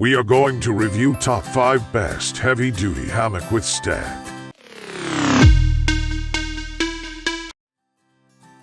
We are going to review top 5 best heavy-duty hammock with stand.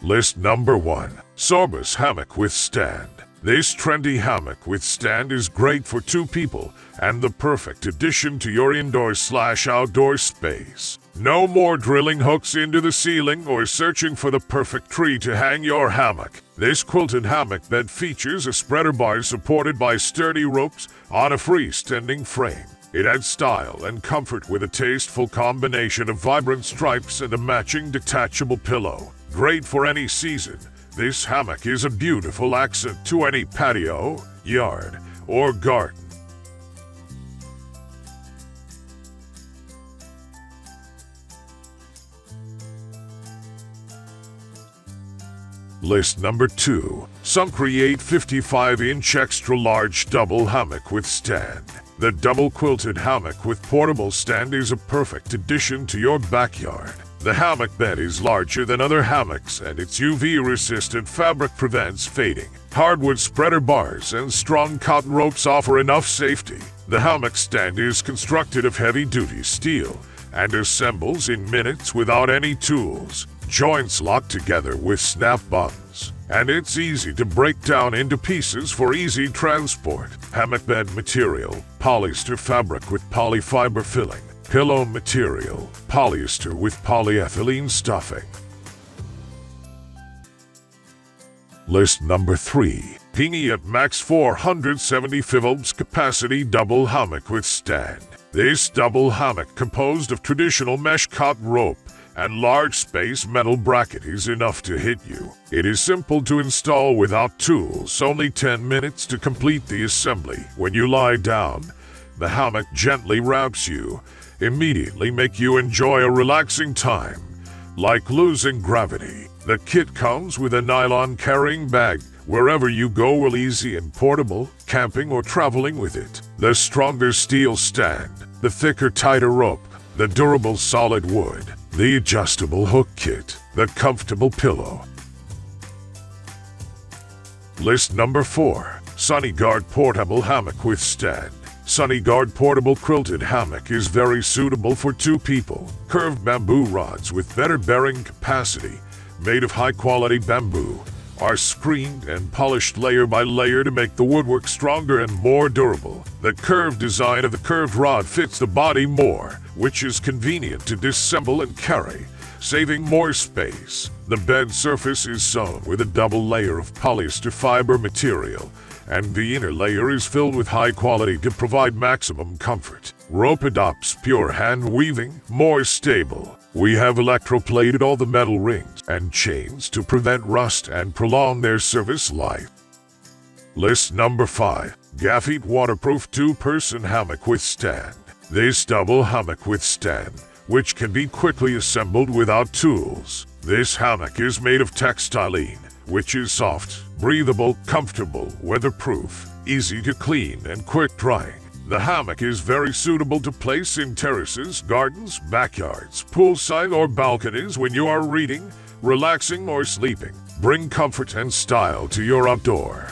List number 1. Sorbus Hammock with Stand. This trendy hammock with stand is great for 2 people and the perfect addition to your indoor/outdoor space. No more drilling hooks into the ceiling or searching for the perfect tree to hang your hammock. This quilted hammock bed features a spreader bar supported by sturdy ropes on a freestanding frame. It adds style and comfort with a tasteful combination of vibrant stripes and a matching detachable pillow. Great for any season, this hammock is a beautiful accent to any patio, yard, or garden. List number 2. Somecreate 55-inch extra-large double hammock with stand. The double quilted hammock with portable stand is a perfect addition to your backyard. The hammock bed is larger than other hammocks and its UV-resistant fabric prevents fading. Hardwood spreader bars and strong cotton ropes offer enough safety. The hammock stand is constructed of heavy-duty steel and assembles in minutes without any tools. Joints lock together with snap buttons, and it's easy to break down into pieces for easy transport. Hammock bed material: polyester fabric with polyfiber filling. Pillow material: polyester with polyethylene stuffing. List number 3. Pingy at max 470 Phillips capacity double hammock with stand. This double hammock, composed of traditional mesh cotton rope and large space metal bracket, is enough to hit you. It is simple to install without tools, only 10 minutes to complete the assembly. When you lie down, the hammock gently wraps you, immediately make you enjoy a relaxing time, like losing gravity. The kit comes with a nylon carrying bag. Wherever you go will easy and portable, camping or traveling with it. The stronger steel stand, the thicker tighter rope, the durable solid wood, the adjustable hook kit, the comfortable pillow. List number 4. SunnyGuard portable hammock with stand. SunnyGuard portable quilted hammock is very suitable for 2 people. Curved bamboo rods with better bearing capacity, made of high-quality bamboo, are screened and polished layer by layer to make the woodwork stronger and more durable. The curved design of the curved rod fits the body more, which is convenient to disassemble and carry, saving more space. The bed surface is sewn with a double layer of polyester fiber material, and the inner layer is filled with high quality to provide maximum comfort. Rope adopts pure hand weaving, more stable. We have electroplated all the metal rings and chains to prevent rust and prolong their service life. List number 5. Gaffi waterproof 2-person hammock with stand. This double hammock with stand, which can be quickly assembled without tools. This hammock is made of textiline, which is soft, breathable, comfortable, weatherproof, easy to clean, and quick drying. The hammock is very suitable to place in terraces, gardens, backyards, poolside, or balconies when you are reading, relaxing, or sleeping. Bring comfort and style to your outdoor.